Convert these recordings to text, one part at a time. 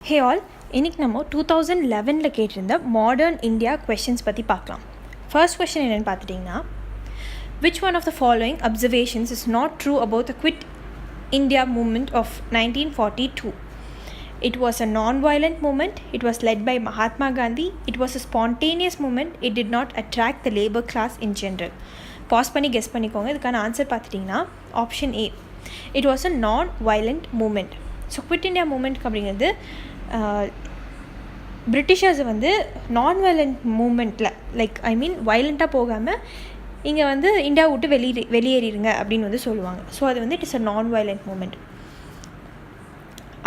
Hey all, இன்றைக்கி நம்ம 2011 கேட்டிருந்த மாடர்ன் இந்தியா கொஷின்ஸ் பற்றி பார்க்கலாம். ஃபர்ஸ்ட் கொஷின் என்னென்னு பார்த்துட்டிங்கன்னா, which one of the following observations is not true about the Quit India movement of 1942? It was a non-violent movement. It was led by Mahatma Gandhi. It was a spontaneous movement. It did not attract the labor class in general. Pause பண்ணி guess பண்ணிக்கோங்க. இதுக்கான answer பார்த்துட்டிங்கன்னா option A, it was a nonviolent movement. So quit India movement அப்படிங்கிறது Britishers வந்து nonviolent மூமெண்ட்டில் வயலண்ட்டாக போகாமல் இங்கே வந்து India விட்டு வெளியேறிடுங்க அப்படின்னு வந்து சொல்லுவாங்க. ஸோ அது வந்து it is a nonviolent movement.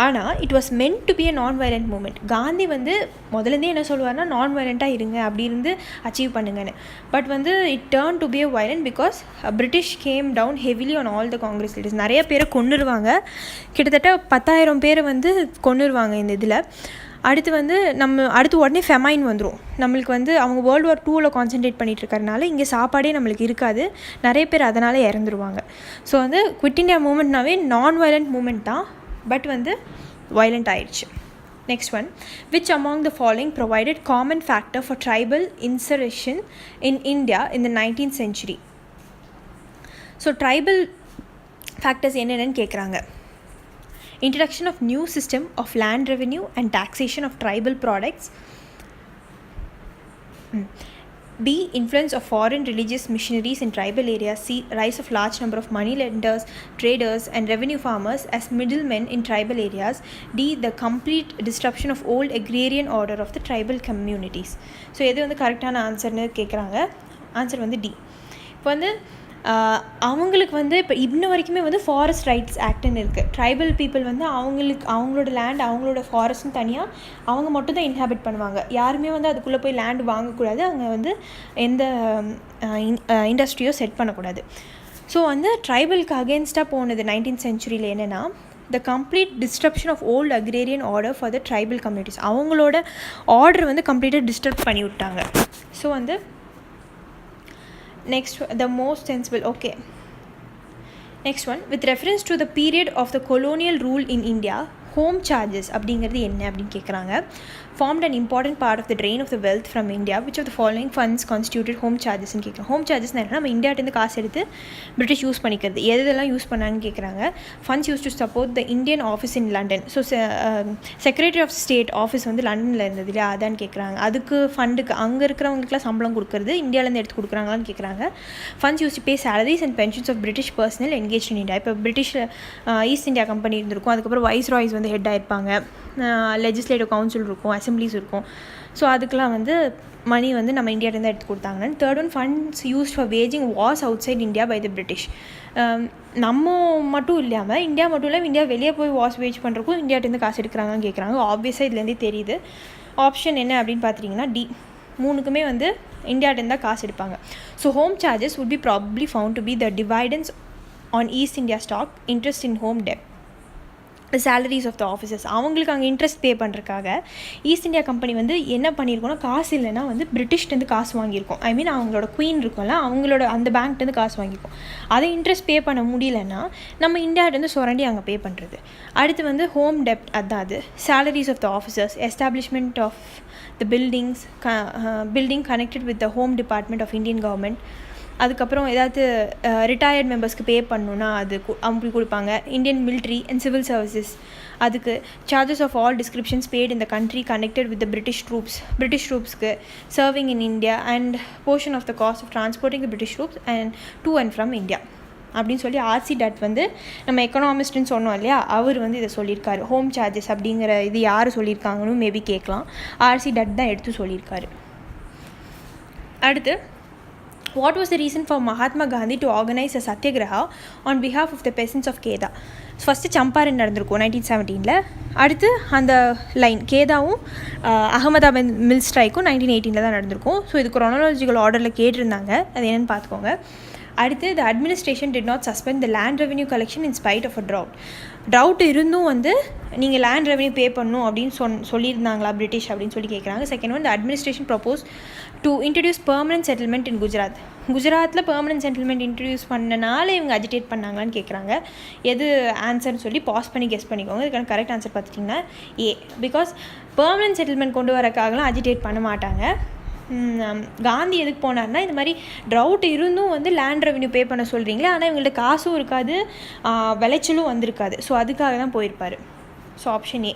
ஆனால் it was meant to be a nonviolent movement. Gandhi வந்து முதலேருந்தே என்ன சொல்லுவார்னா, நான்-வயலண்ட்டாக இருங்க, அப்படி இருந்து அச்சீவ் பண்ணுங்கன்னு. பட் வந்து it turn to be a violent because British came down heavily on all the Congress leaders. நிறைய பேரை கொன்னுருவாங்க, கிட்டத்தட்ட 10,000 பேரை வந்து கொன்னுருவாங்க இந்த இதில். அடுத்து உடனே ஃபெமைன் வந்துடும். நம்மளுக்கு வந்து அவங்க வேர்ல்டு வார் 2 கான்சென்ட்ரேட் பண்ணிகிட்டு இருக்கறனால இங்கே சாப்பாடே நம்மளுக்கு இருக்காது, நிறைய பேர் அதனால் இறந்துருவாங்க. ஸோ வந்து குவிட் இண்டியா மூமெண்ட்னாவே நான்-வயலண்ட் மூமெண்ட் தான், பட் வந்து வயலண்ட் ஆயிடுச்சு. Next one, which among the following provided common factor for tribal insurrection in India in the 19th century? So tribal factors என்னென்னு கேட்குறாங்க. Introduction of new system of land revenue and taxation of tribal products. B, influence of foreign religious missionaries in tribal areas. C, rise of large number of money lenders, traders and revenue farmers as middlemen in tribal areas. D, the complete disruption of old agrarian order of the tribal communities. So எது வந்து கரெக்டான ஆன்சர்னு கேட்குறாங்க. Answer வந்து D. இப்போ வந்து அவங்களுக்கு வந்து இப்போ இன்ன வரைக்குமே வந்து ஃபாரஸ்ட் ரைட்ஸ் ஆக்ட்னு இருக்குது. ட்ரைபல் பீப்புள் வந்து அவங்களோட லேண்ட், அவங்களோட ஃபாரஸ்ட்னு தனியாக அவங்க மட்டும் தான் இன்ஹாபிட் பண்ணுவாங்க. யாருமே வந்து அதுக்குள்ளே போய் லேண்ட் வாங்கக்கூடாது, அவங்க வந்து எந்த இண்டஸ்ட்ரியோ செட் பண்ணக்கூடாது. ஸோ வந்து ட்ரைபலுக்கு அகேன்ஸ்டாக போனது 19th centuryயில் என்னென்னா, the complete disruption of old agrarian order for the tribal communities. அவங்களோட ஆர்டர் வந்து கம்ப்ளீட்டாக டிஸ்டர்ப் பண்ணி விட்டாங்க. ஸோ வந்து next, the most sensible. Okay, next one, with reference to the period of the colonial rule in India, home charges அப்படிங்கிறது என்ன அப்படின்னு கேட்குறாங்க. formed an important part of the drain of the wealth from India. Which of the following funds constituted home charges ன்னு கேட்குறாங்க. Home சார்ஜஸ்னால் என்ன, நம்ம இந்தியாவிலேருந்து காசு எடுத்து பிரிட்டிஷ் யூஸ் பண்ணிக்கிறது. எதெல்லாம் யூஸ் பண்ணான்னு கேட்குறாங்க. Funds use to support the Indian office in London. So secretary of state office வந்து லண்டனில் இருந்தது இல்லையா, அதான்னு கேட்குறாங்க. அதுக்கு ஃபண்டுக்கு அங்கே இருக்கிறவங்களுக்குலாம் சம்பளம் கொடுக்குறது இந்தியாவிலேருந்து எடுத்து கொடுக்குறாங்களான்னு கேட்குறாங்க. Funds use to pay salaries and pensions of British personnel engage in India. இப்போ பிரிட்டிஷ் ஈஸ்ட் இந்தியா கம்பெனி இருந்திருக்கும், அதுக்கப்புறம் வைஸ் ராய்ஸ் வந்து ஹெட் ஆயிருப்பாங்க, லெஜிஸ்லேட்டிவ் கவுன்சில் இருக்கும், அசம்பிளிஸ் இருக்கும். ஸோ அதுக்கெலாம் வந்து மணி வந்து நம்ம இந்தியாவிலேருந்து எடுத்து கொடுத்தாங்க. Third one, funds use for waging wars outside India by the British. நம்ம மட்டும் இல்லாமல் இந்தியா மட்டும் இல்லாமல் இந்தியா வெளியே போய் வார்ஸ் வேஜ் பண்ணுறக்கும் இந்தியாவிலேருந்து காசு எடுக்கிறாங்கன்னு கேட்குறாங்க. ஆப்வியஸாக இதுலேருந்தே தெரியுது. ஆப்ஷன் என்ன அப்படின்னு பார்த்துட்டிங்கன்னா டி, மூணுக்குமே வந்து இந்தியாவிலேருந்து தான் காசு எடுப்பாங்க. So home charges would be probably found to be the dividends on East India stock, interest in home debt, salaries of the officers. அவங்களுக்கு அங்கே இன்ட்ரெஸ்ட் பே பண்ணுறதுக்காக ஈஸ்ட் இந்தியா கம்பெனி வந்து என்ன பண்ணியிருக்கோன்னா, காசு இல்லைன்னா வந்து பிரிட்டிஷ்டேருந்து காசு வாங்கியிருக்கோம். ஐ மீன் அவங்களோட குவீன் இருக்கும்ல, அவங்களோட அந்த பேங்க்டேருந்து காசு வாங்கியிருக்கோம். அதை இன்ட்ரெஸ்ட் பே பண்ண முடியலன்னா நம்ம இந்தியாவிலேருந்து சுரண்டி அங்கே பே பண்ணுறது. அடுத்து வந்து ஹோம் டெப்ட், அதாவது salaries of the officers, establishment of the building connected with the home department of Indian government. அதுக்கப்புறம் ஏதாவது ரிட்டையர்ட் மெம்பர்ஸ்க்கு பே பண்ணணுன்னா அது அவங்க கொடுப்பாங்க. Indian military and civil services, அதுக்கு charges of all descriptions paid in the country connected with the British ட்ரூப்ஸ்க்கு serving in India and portion of the cost of transporting the British troops and to and from India அப்படின்னு சொல்லி RC டட் வந்து நம்ம எக்கனாமிஸ்ட்னு சொன்னோம் இல்லையா, அவர் வந்து இதை சொல்லியிருக்காரு. ஹோம் சார்ஜஸ் அப்படிங்கிற இது யார் சொல்லியிருக்காங்கன்னு மேபி கேட்கலாம். ஆர்சி டட் தான் எடுத்து சொல்லியிருக்காரு. அடுத்து, what was the reason for Mahatma Gandhi to organize a satyagraha on behalf of the peasants of Kedah? First Champaran நடந்திருக்கும் 1917. அடுத்து அந்த லைன் கேதாவும் அகமதாபாத் மில் ஸ்ட்ரைக்கும் 1918 தான் நடந்திருக்கும். ஸோ இது குரோனாலஜிக்கல் ஆர்டரில் கேட்டிருந்தாங்க, அது என்னென்னு பார்த்துக்கோங்க. அடுத்து, the administration did not suspend the land revenue collection in spite of a drought. Trout இருந்தும் வந்து நீங்கள் லேண்ட் ரெவன்யூ பே பண்ணணும் அப்படின்னு சொல்லியிருந்தாங்களா பிரிட்டிஷ் அப்படின்னு சொல்லி கேட்குறாங்க. Second one, the administration propose to introduce permanent settlement இன் குஜராத். குஜராத்தில் பெர்மனன்ட் செட்டில்மெண்ட் இன்ட்ரடியூஸ் பண்ணனால இவங்க அஜிடேட் பண்ணாங்களான்னு கேட்குறாங்க. எது ஆன்சர்னு சொல்லி பாஸ் பண்ணி கெஸ் பண்ணிக்கோங்க. இதுக்கான கரெக்ட் ஆன்சர் பார்த்துட்டிங்கன்னா ஏ. பிகாஸ் பெர்மனன்ட் செட்டில்மெண்ட் கொண்டு வரக்காகலாம் அஜிடேட் பண்ண மாட்டாங்க. காந்தி எதுக்கு போனார்னா, இந்த மாதிரி ட்ரவுட் இருந்தும் வந்து லேண்ட் ரெவன்யூ பே பண்ண சொல்கிறீங்களே, ஆனால் இவங்கள்ட்ட காசும் இருக்காது, விளைச்சலும் வந்திருக்காது. ஸோ அதுக்காக தான் போயிருப்பார். So option A.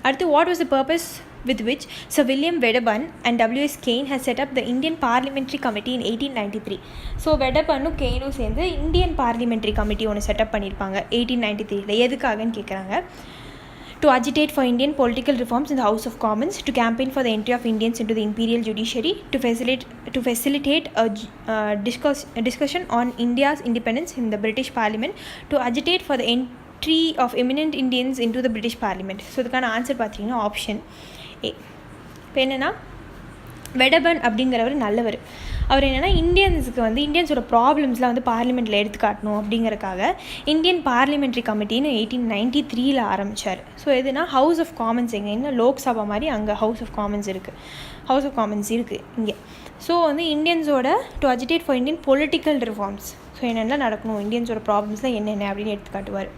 அடுத்து, what was the purpose with which Sir William Wedderburn and W.S. Kane has set up the Indian Parliamentary Committee in 1893. So வெடபர்னும் கெய்னும் சேர்ந்து இந்தியன் பார்லிமெண்ட்ரி கமிட்டி ஒன்று செட்டப் பண்ணியிருப்பாங்க 1893. எதுக்காகன்னு கேட்குறாங்க. To agitate for Indian political reforms in the House of Commons, to campaign for the entry of Indians into the imperial judiciary, to facilitate a discussion on India's independence in the British Parliament, to agitate for the entry of eminent Indians into the British Parliament. So இதுக்கான answer பார்த்தீங்கன்னா option A. இப்போ என்னென்னா, வெடபர்ன் அப்படிங்கிறவர் நல்லவர். அவர் என்னென்னா இந்தியன்ஸுக்கு வந்து இந்தியன்ஸோட ப்ராப்ளம்ஸ்லாம் வந்து பார்லிமெண்ட்டில் எடுத்துக்காட்டணும் அப்படிங்கிறக்காக இந்தியன் பார்லிமெண்ட்ரி கமிட்டின்னு 1893 ஆரம்பித்தார். ஸோ எதுனா ஹவுஸ் ஆஃப் காமன்ஸ், எங்கே லோக்சபா மாதிரி அங்கே ஹவுஸ் ஆஃப் காமன்ஸ் இருக்குது இங்கே. ஸோ வந்து இந்தியன்ஸோட to agitate for Indian political reforms, so என்னென்ன நடக்கணும், இந்தியன்ஸோட ப்ராப்ளம்ஸ்லாம் என்னென்ன அப்படின்னு எடுத்துக்காட்டுவார்,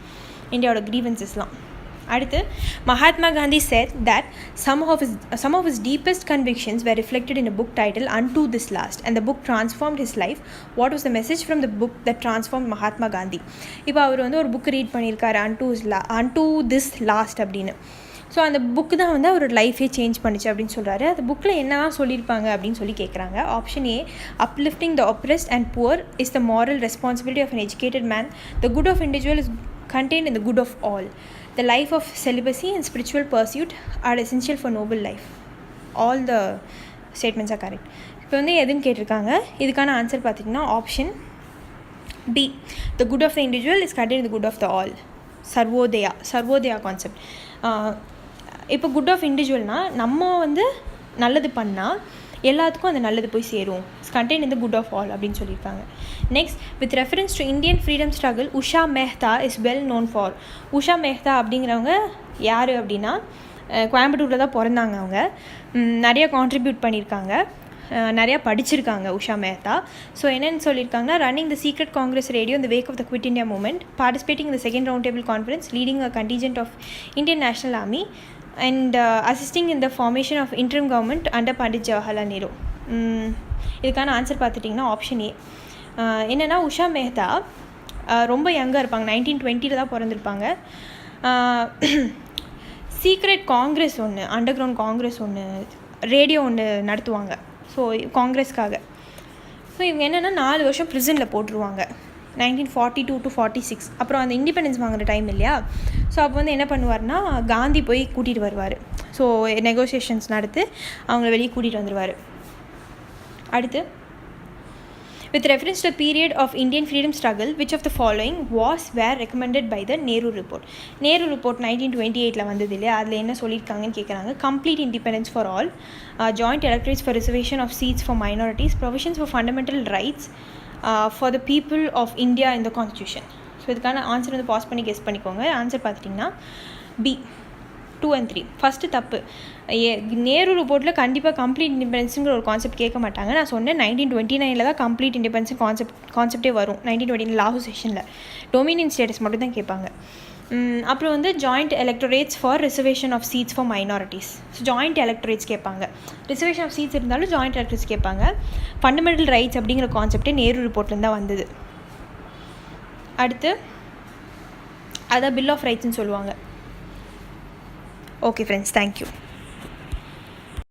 இந்தியாவோட க்ரீவன்சஸ்லாம். அடுத்து, Mahatma Gandhi said that some of his deepest convictions were reflected in a book titled Unto This Last, and the book transformed his life. What was the message from the book that transformed Mahatma Gandhi? இப்போ அவர் வந்து ஒரு book read பண்ணியிருக்காரு, Unto This Last அப்படின்னு. So அந்த book தான் வந்து அவரோட லைஃபே சேஞ்ச் பண்ணிச்சு அப்படின்னு சொல்கிறாரு. அந்த புக்கில் என்னதான் சொல்லியிருப்பாங்க அப்படின்னு சொல்லி கேட்குறாங்க. Option A, uplifting the oppressed and poor is the moral responsibility of an educated man. The good of individual is contained in the good of all. The life of celibacy and spiritual pursuit are essential for noble life. All the statements are correct. இப்போ வந்து எதுன்னு கேட்டிருக்காங்க. இதுக்கான answer பார்த்திங்கன்னா option B. The good of the individual is contained in the good of the all. Sarvodaya concept. இப்போ good of இண்டிவிஜுவல்னால் நம்ம வந்து நல்லது பண்ணால் எல்லாத்துக்கும் அந்த நல்லது போய் சேரும். கண்டெயின் இந்த குட் ஆஃப் ஆல் அப்படின்னு சொல்லியிருக்காங்க. Next, with reference to Indian freedom struggle, Usha Mehta is well known for. Usha Mehta அப்படிங்கிறவங்க யார் அப்படின்னா, கோயம்புத்தூரில் தான் பிறந்தாங்க. அவங்க நிறையா கான்ட்ரிபியூட் பண்ணியிருக்காங்க, நிறையா படிச்சிருக்காங்க உஷா மெஹ்தா. ஸோ என்னென்னு சொல்லியிருக்காங்கன்னா, running the secret Congress radio in the wake of the quit India movement, participating in the second round table conference, leading a contingent of Indian national army and assisting in the formation of interim government under Pandit Jawaharlal Nehru. இதுக்கான answer பார்த்துட்டிங்கன்னா option ஏ. என்னென்னா, உஷா மெஹ்தா ரொம்ப யங்காக இருப்பாங்க, 1920 தான் பிறந்திருப்பாங்க. Secret Congress ஒன்று, under ground Congress ஒன்று, radio ஒன்று நடத்துவாங்க. ஸோ காங்கிரஸ்க்காக. ஸோ இவங்க என்னென்னா 4 வருஷம் ப்ரிசனில் போட்டுருவாங்க, 1942 to 46. அப்புறம் அந்த இண்டிபெண்டன்ஸ் வாங்குகிற டைம் இல்லையா, ஸோ அப்போ வந்து என்ன பண்ணுவார்னா, காந்தி போய் கூட்டிகிட்டு வருவார். ஸோ நெகோசியேஷன்ஸ் நடத்து அவங்கள வெளியே கூட்டிகிட்டு வந்துடுவார். அடுத்து, with reference to the period of Indian freedom struggle, which of the following were recommended by the Nehru report? Nehru report 1928 வந்தது இல்லையா, அதில் என்ன சொல்லியிருக்காங்கன்னு கேட்குறாங்க. Complete independence for all, joint electorates for reservation of seats for minorities, provisions for fundamental rights for the people of India in the constitution. So இதுக்கான answer வந்து pass பண்ணி guess பண்ணிக்கோங்க. ஆன்சர் பார்த்துட்டிங்கன்னா பி 2 and 3. ஃபஸ்ட்டு தப்பு. நேரு ரிப்போர்ட்டில் கண்டிப்பாக complete இண்டிபெண்டன்ஸுங்கிற ஒரு concept கேட்க மாட்டாங்க. நான் சொன்னேன் 1929 தான் கம்ப்ளீட் இண்டிபெண்டன்ஸ் கான்செப்டே வரும். 1920 லாகூர் செஷனில் டொமினியன் ஸ்டேட்டஸ் மட்டும் தான் கேட்பாங்க. அப்புறம் வந்து joint electorates for reservation of seats for minorities. So joint electorates கேட்பாங்க. ரிசர்வேஷன் ஆஃப் சீட்ஸ் இருந்தாலும் ஜாயிண்ட் எலக்டரேட்ஸ் கேட்பாங்க. ஃபண்டமெண்டல் ரைட்ஸ் அப்படிங்கிற கான்செப்டே நேரு ரிப்போர்ட்லேருந்து தான் வந்தது. அடுத்து, அதான் பில் ஆஃப் ரைட்ஸ்ன்னு சொல்லுவாங்க. Okay friends, thank you.